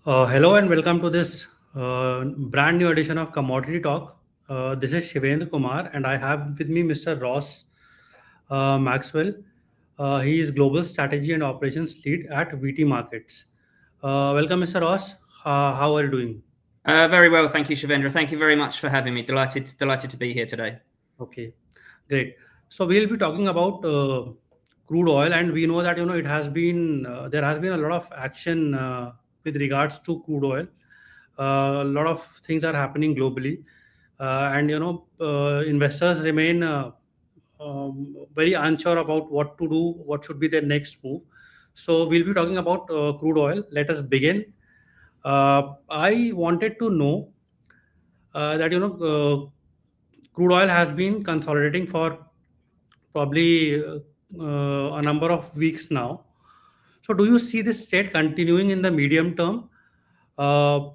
Hello and welcome to this brand new edition of Commodity Talk. This is Shivendra Kumar, and I have with me Mr. Ross Maxwell. He is Global Strategy and Operations Lead at VT Markets. Welcome, Mr. Ross. How are you doing? Very well, thank you, Shavendra. Thank you very much for having me. Delighted to be here today. Okay, great. So we'll be talking about crude oil, and we know that it has been there has been a lot of action with regards to crude oil. A lot of things are happening globally, and investors remain very unsure about what to do, what should be their next move. So we'll be talking about crude oil. Let us begin. I wanted to know that crude oil has been consolidating for probably a number of weeks now. So do you see this state continuing in the medium term? Uh,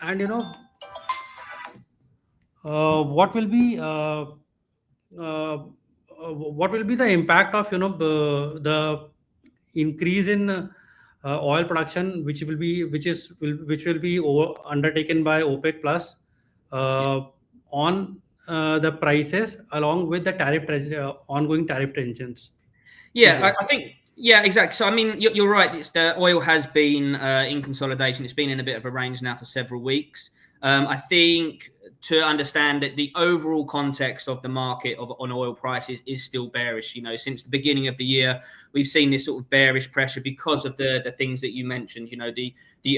and what will be what will be the impact of the increase in oil production, which will be undertaken by OPEC plus uh, on the prices along with the ongoing tariff tensions. Please Yeah, go ahead. I think yeah, exactly. So I mean, you're right. It's the oil has been in consolidation. It's been in a bit of a range now for several weeks. I think to understand that the overall context of the market on oil prices is still bearish. Since the beginning of the year, we've seen this sort of bearish pressure because of the things that you mentioned. The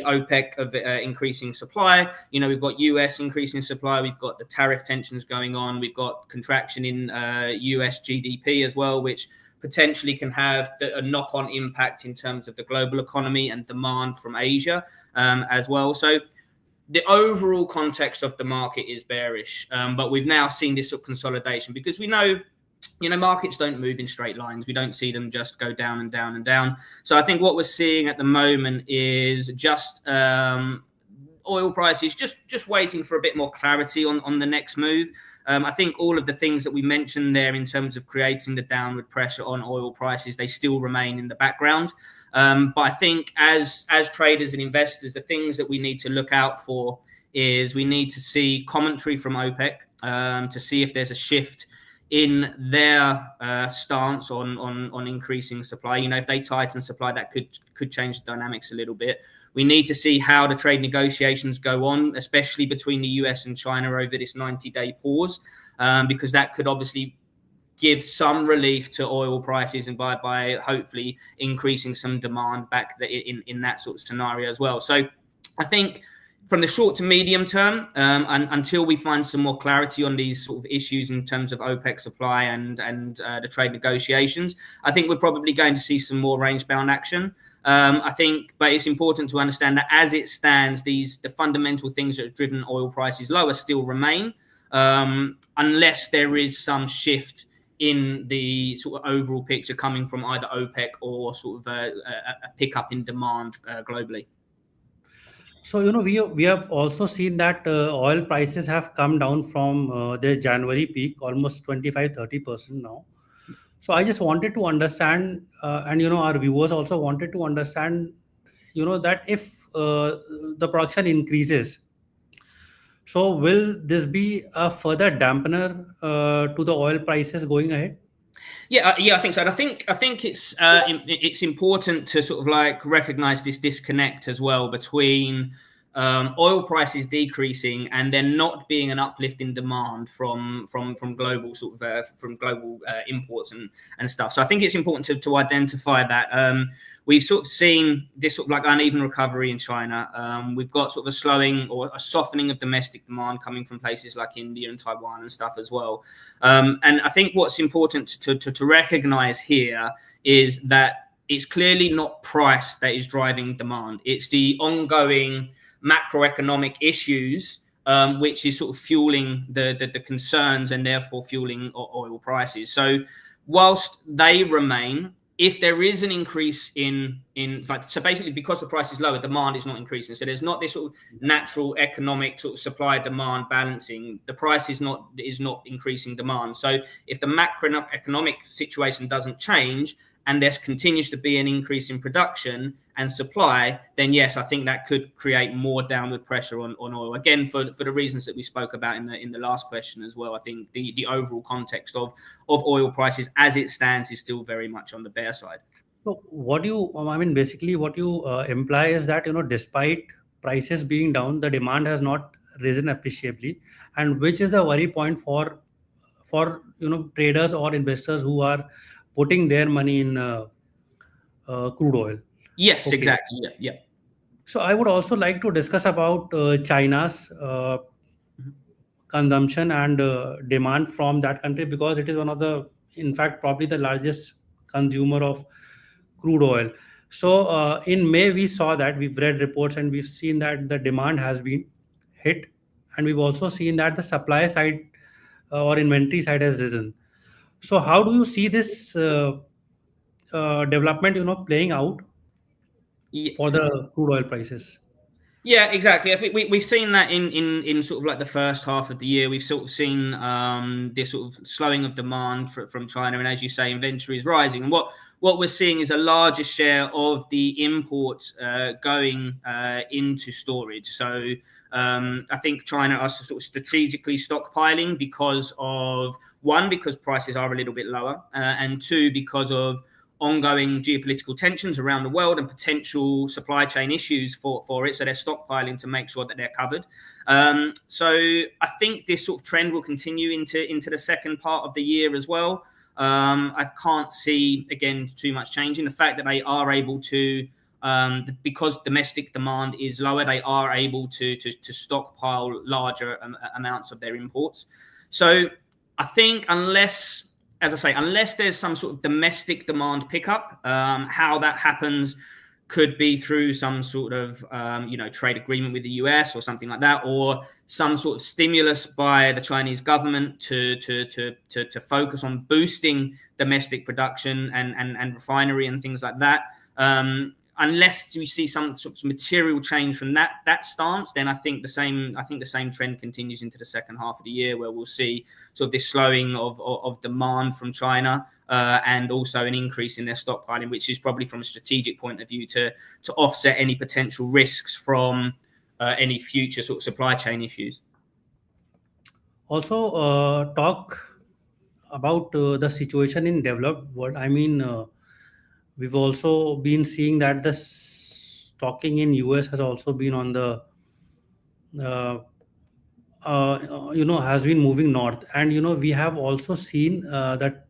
OPEC of increasing supply. We've got US increasing supply. We've got the tariff tensions going on. We've got contraction in US GDP as well, which potentially can have a knock-on impact in terms of the global economy and demand from Asia as well. So the overall context of the market is bearish, but we've now seen this sort of consolidation because we know markets don't move in straight lines. We don't see them just go down and down and down. So I think what we're seeing at the moment is just oil prices just waiting for a bit more clarity on the next move. I think all of the things that we mentioned there in terms of creating the downward pressure on oil prices, they still remain in the background. But I think as traders and investors, the things that we need to look out for is we need to see commentary from OPEC to see if there's a shift in their stance on increasing supply. If they tighten supply, that could change the dynamics a little bit. We need to see how the trade negotiations go on, especially between the US and China over this 90-day pause, because that could obviously give some relief to oil prices and by hopefully increasing some demand back in that sort of scenario as well. So I think from the short to medium term, and until we find some more clarity on these sort of issues in terms of OPEC supply and the trade negotiations, I think we're probably going to see some more range-bound action. I think, but it's important to understand that as it stands, the fundamental things that have driven oil prices lower still remain, unless there is some shift in the sort of overall picture coming from either OPEC or sort of a pickup in demand globally. So we have also seen that oil prices have come down from their January peak almost 25-30% now. So I just wanted to understand, and our viewers also wanted to understand, that if the production increases, so will this be a further dampener to the oil prices going ahead? Yeah, I think so. And I think it's important to sort of like recognize this disconnect as well between oil prices decreasing and there not being an uplift in demand from global sort of from global imports and stuff. So I think it's important to identify that. We've sort of seen this sort of like uneven recovery in China. We've got sort of a slowing or a softening of domestic demand coming from places like India and Taiwan and stuff as well. And I think what's important to recognize here is that it's clearly not price that is driving demand. It's the ongoing macroeconomic issues, which is sort of fueling the concerns and therefore fueling oil prices. So whilst they remain, if there is an increase in like, so basically because the price is lower, demand is not increasing. So there's not this sort of natural economic sort of supply demand balancing. The price is not increasing demand. So if the macroeconomic situation doesn't change and there continues to be an increase in production and supply, then yes, I think that could create more downward pressure on oil. Again, for the reasons that we spoke about in the last question as well. I think the overall context of oil prices as it stands is still very much on the bear side. So what you, I mean, basically what you imply is that, despite prices being down, the demand has not risen appreciably, and which is the worry point for traders or investors who are putting their money in crude oil. Yes, Okay. exactly. Yeah, yeah. So I would also like to discuss about China's consumption and demand from that country, because it is one of the, in fact, probably the largest consumer of crude oil. So in May, we saw that, we've read reports and we've seen that the demand has been hit, and we've also seen that the supply side or inventory side has risen. So how do you see this development, playing out Yeah. for the crude oil prices? Yeah, exactly. I think we've seen that in sort of like the first half of the year. We've sort of seen this sort of slowing of demand from China, and as you say, inventory is rising. And what we're seeing is a larger share of the imports going into storage. So I think China are sort of strategically stockpiling because of, one, because prices are a little bit lower, and two, because of ongoing geopolitical tensions around the world and potential supply chain issues for it. So they're stockpiling to make sure that they're covered. So I think this sort of trend will continue into the second part of the year as well. I can't see, again, too much changing. The fact that they are able to, because domestic demand is lower, they are able to stockpile larger amounts of their imports. So I think as I say, unless there's some sort of domestic demand pickup, how that happens could be through some sort of trade agreement with the US or something like that, or some sort of stimulus by the Chinese government to focus on boosting domestic production and refinery and things like that. Unless you see some sort of material change from that stance, then I think the same trend continues into the second half of the year, where we'll see sort of this slowing of demand from China, and also an increase in their stockpiling, which is probably from a strategic point of view to offset any potential risks from any future sort of supply chain issues. Also, talk about the situation in developed world. I mean, we've also been seeing that the stocking in US has also been on the uh, has been moving north, and we have also seen that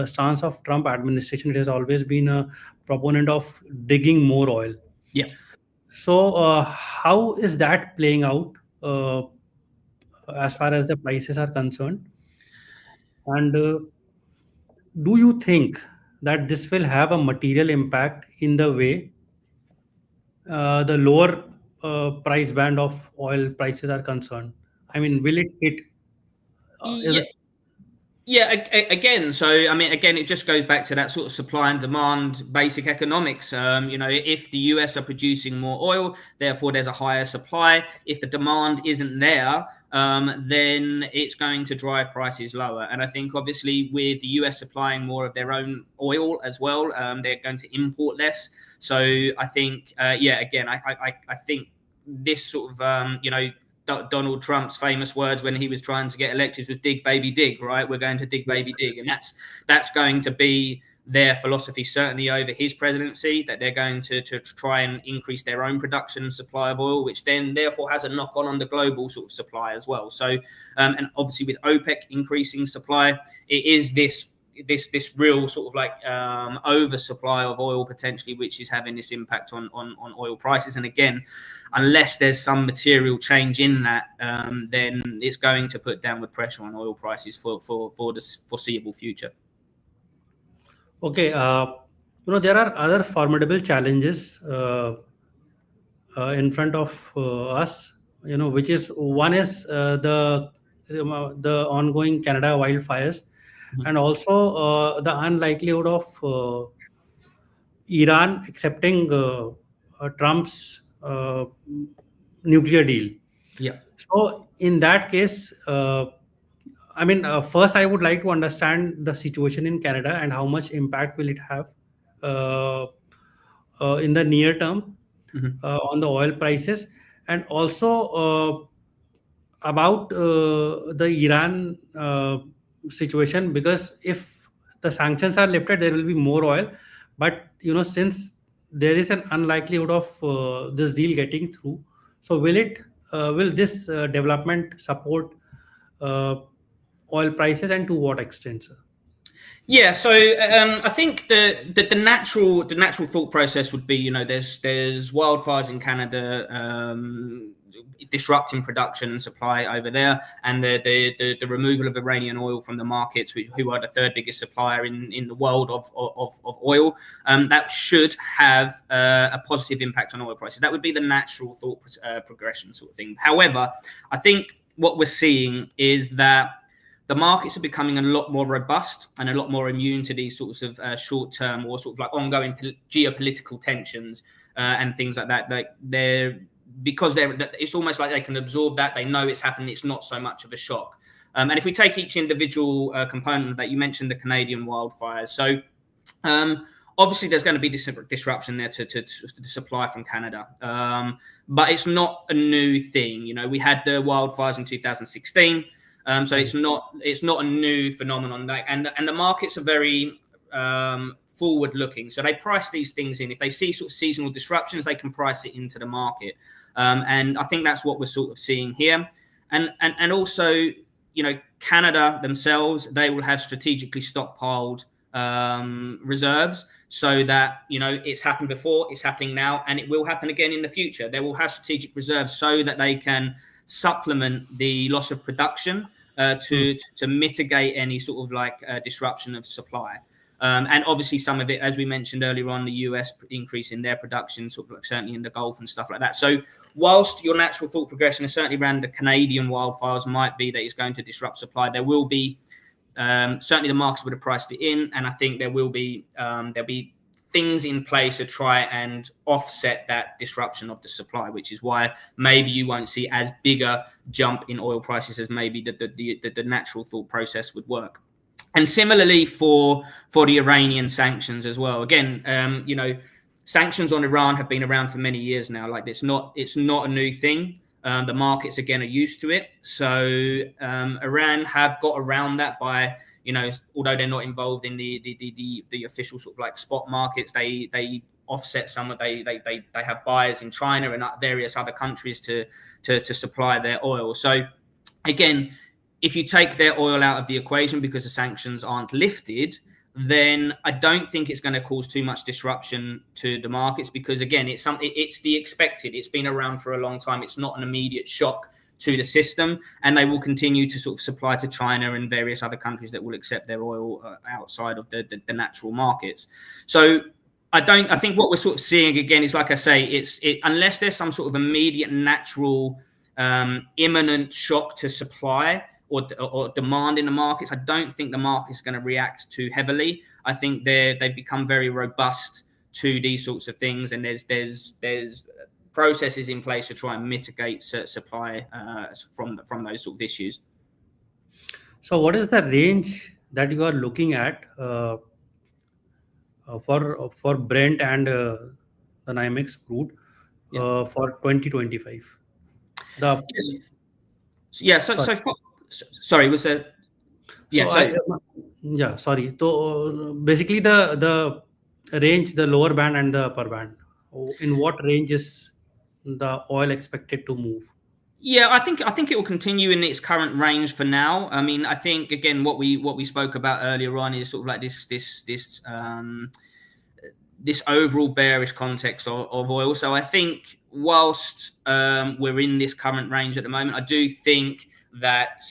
stance of Trump administration. It has always been a proponent of digging more oil. Yeah. So how is that playing out as far as the prices are concerned? And do you think that this will have a material impact in the way the lower price band of oil prices are concerned? I mean, will it hit? Is Yeah, it Yeah, again, so I mean, again, it just goes back to that sort of supply and demand basic economics. If the US are producing more oil, therefore there's a higher supply. If the demand isn't there, then it's going to drive prices lower. And I think obviously with the US supplying more of their own oil as well, they're going to import less. So I think, again, I think this sort of, Donald Trump's famous words when he was trying to get elected was "dig, baby, dig." Right? We're going to dig, baby, dig, and that's going to be their philosophy certainly over his presidency. That they're going to try and increase their own production and supply of oil, which then therefore has a knock on the global sort of supply as well. So, and obviously with OPEC increasing supply, it is this real sort of like oversupply of oil potentially, which is having this impact on oil prices. And again, unless there's some material change in that, then it's going to put downward pressure on oil prices for the foreseeable future. okay? There are other formidable challenges in front of us. Which is, one is the ongoing Canada wildfires, and also the unlikelihood of Iran accepting Trump's nuclear deal. Yeah. So, in that case, I mean, first, I would like to understand the situation in Canada and how much impact will it have uh, in the near term on the oil prices, and also about the Iran situation, because if the sanctions are lifted, there will be more oil. But since there is an unlikelihood of this deal getting through, so will this development support uh, oil prices, and to what extent, sir? Yeah, so I think the natural thought process would be, there's wildfires in Canada, disrupting production and supply over there, and the removal of Iranian oil from the markets, who are the third biggest supplier in the world of oil, that should have a positive impact on oil prices. That would be the natural thought progression sort of thing. However, I think what we're seeing is that the markets are becoming a lot more robust and a lot more immune to these sorts of short-term or sort of like ongoing geopolitical tensions and things like that. Like it's almost like they can absorb that. They know it's happening. It's not so much of a shock. And if we take each individual component of that, you mentioned the Canadian wildfires. So obviously there's going to be disruption there to the supply from Canada. But it's not a new thing. We had the wildfires in 2016. So it's not a new phenomenon, and the markets are very forward looking. So they price these things in. If they see sort of seasonal disruptions, they can price it into the market. And I think that's what we're sort of seeing here. And also, Canada themselves, they will have strategically stockpiled reserves, so that it's happened before, it's happening now, and it will happen again in the future. They will have strategic reserves so that they can supplement the loss of production to mitigate any sort of like disruption of supply. And obviously some of it, as we mentioned earlier on, the US increase in their production, sort of like certainly in the Gulf and stuff like that. So whilst your natural thought progression is certainly around the Canadian wildfires might be that it's going to disrupt supply, there will be certainly the markets would have priced it in, and I think there'll be things in place to try and offset that disruption of the supply, which is why maybe you won't see as big a jump in oil prices as maybe the natural thought process would work. And similarly for the Iranian sanctions as well. Again, sanctions on Iran have been around for many years now. Like it's not a new thing. The markets again are used to it. So Iran have got around that by, although they're not involved in the official sort of like spot markets, they offset some of they have buyers in China and various other countries to supply their oil. So again, if you take their oil out of the equation because the sanctions aren't lifted, then I don't think it's going to cause too much disruption to the markets, because again, it's the expected. It's been around for a long time. It's not an immediate shock to the system, and they will continue to sort of supply to China and various other countries that will accept their oil outside of the natural markets. So I think what we're sort of seeing again is, like I say, unless there's some sort of immediate natural imminent shock to supply or demand in the markets, I don't think the market's going to react too heavily. I think they've become very robust to these sorts of things, and there's processes in place to try and mitigate supply from those sort of issues. So what is the range that you are looking at for Brent and the NYMEX crude for 2025? The Yes. Sorry. Sorry, was there? Yeah. Sorry. So basically, the range, the lower band and the upper band. In what range is the oil expected to move? Yeah, I think it will continue in its current range for now. I mean, I think again what we spoke about earlier on is sort of like this overall bearish context of oil. So I think whilst we're in this current range at the moment, I do think that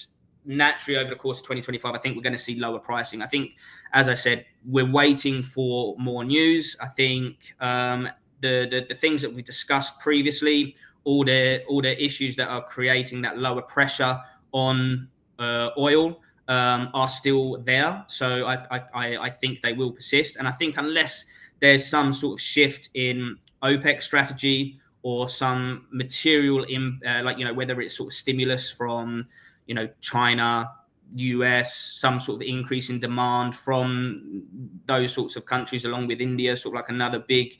naturally over the course of 2025, I think we're going to see lower pricing. I think, as I said, we're waiting for more news. I think the things that we discussed previously, all the issues that are creating that lower pressure on oil are still there. So I think they will persist. And I think unless there's some sort of shift in OPEC strategy or some material whether it's sort of stimulus from China, US, some sort of increase in demand from those sorts of countries, along with India, sort of like another big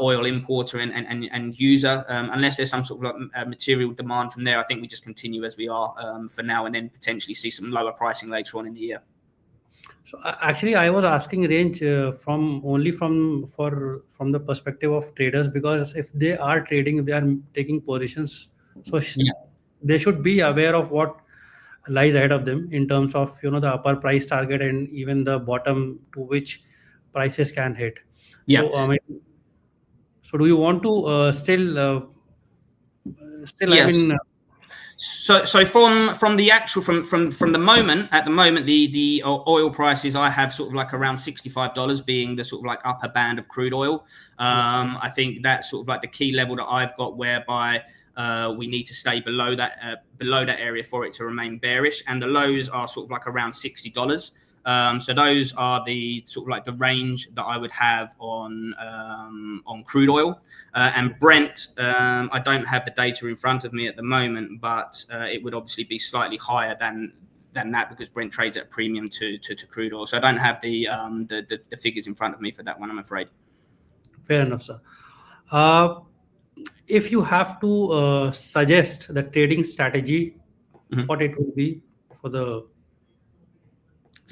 oil importer and user. Unless there's some sort of like material demand from there, I think we just continue as we are for now, and then potentially see some lower pricing later on in the year. So actually, I was asking range from the perspective of traders, because if they are trading, they are taking positions, so they should be aware of what lies ahead of them in terms of the upper price target and even the bottom to which prices can hit. Yeah. So I mean, so do you want to still I Yes. mean. So from the actual from the moment at the moment the oil prices I have sort of like around $65 being the sort of like upper band of crude oil. I think that's sort of like the key level that I've got, whereby we need to stay below that area for it to remain bearish, and the lows are sort of like around $60. So those are the sort of like the range that I would have on crude oil. And Brent, I don't have the data in front of me at the moment, but it would obviously be slightly higher than that, because Brent trades at a premium to crude oil. So I don't have the figures in front of me for that one, I'm afraid. Fair enough, sir. If you have to suggest the trading strategy, what it would be for the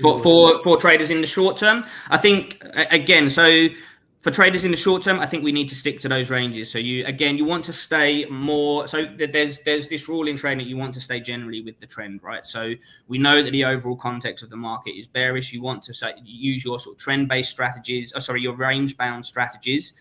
for traders in the short term, I think again, so for traders in the short term, I think we need to stick to those ranges. So you want to stay more. So there's this rule in trading that you want to stay generally with the trend, right? So we know that the overall context of the market is bearish. You want to use your sort of trend-based strategies, your range-bound strategies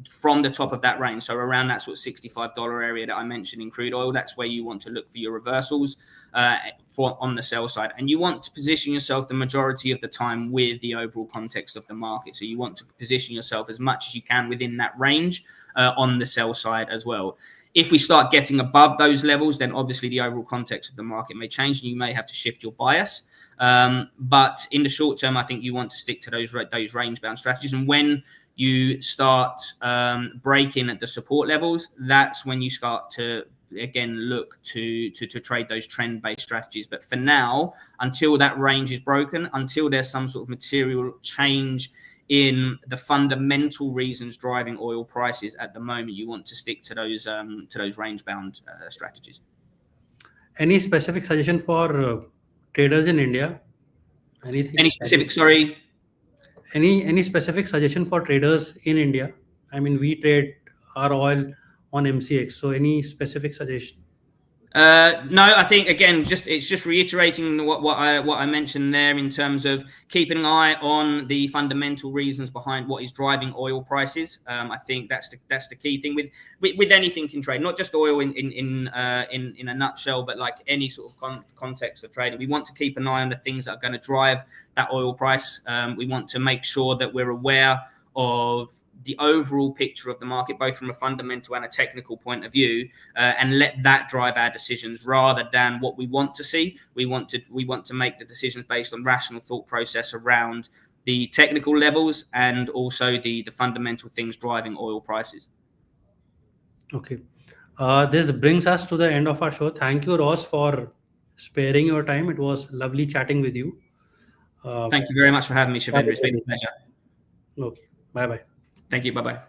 from the top of that range. So around that sort of $65 area that I mentioned in crude oil, that's where you want to look for your reversals on the sell side. And you want to position yourself the majority of the time with the overall context of the market. So you want to position yourself as much as you can within that range on the sell side as well. If we start getting above those levels, then obviously the overall context of the market may change and you may have to shift your bias. But in the short term, I think you want to stick to those range-bound strategies. And when you start breaking at the support levels, that's when you start to again look to trade those trend-based strategies. But for now, until that range is broken, until there's some sort of material change in the fundamental reasons driving oil prices at the moment, you want to stick to those range-bound strategies. Any specific suggestion for traders in India? Anything? Any specific? Sorry. Any specific suggestion for traders in India? I mean, we trade our oil on MCX. So any specific suggestion? No, I think again, it's just reiterating what I mentioned there in terms of keeping an eye on the fundamental reasons behind what is driving oil prices. I think that's the key thing with anything in trade, not just oil in a nutshell, but like any sort of context of trading. We want to keep an eye on the things that are going to drive that oil price. We want to make sure that we're aware of the overall picture of the market, both from a fundamental and a technical point of view, and let that drive our decisions rather than what we want to see. We want to make the decisions based on rational thought process around the technical levels and also the fundamental things driving oil prices. Okay. This brings us to the end of our show. Thank you, Ross, for sparing your time. It was lovely chatting with you. Thank you very much for having me, Shavendra. It's been a pleasure. Okay. Bye-bye. Thank you. Bye-bye.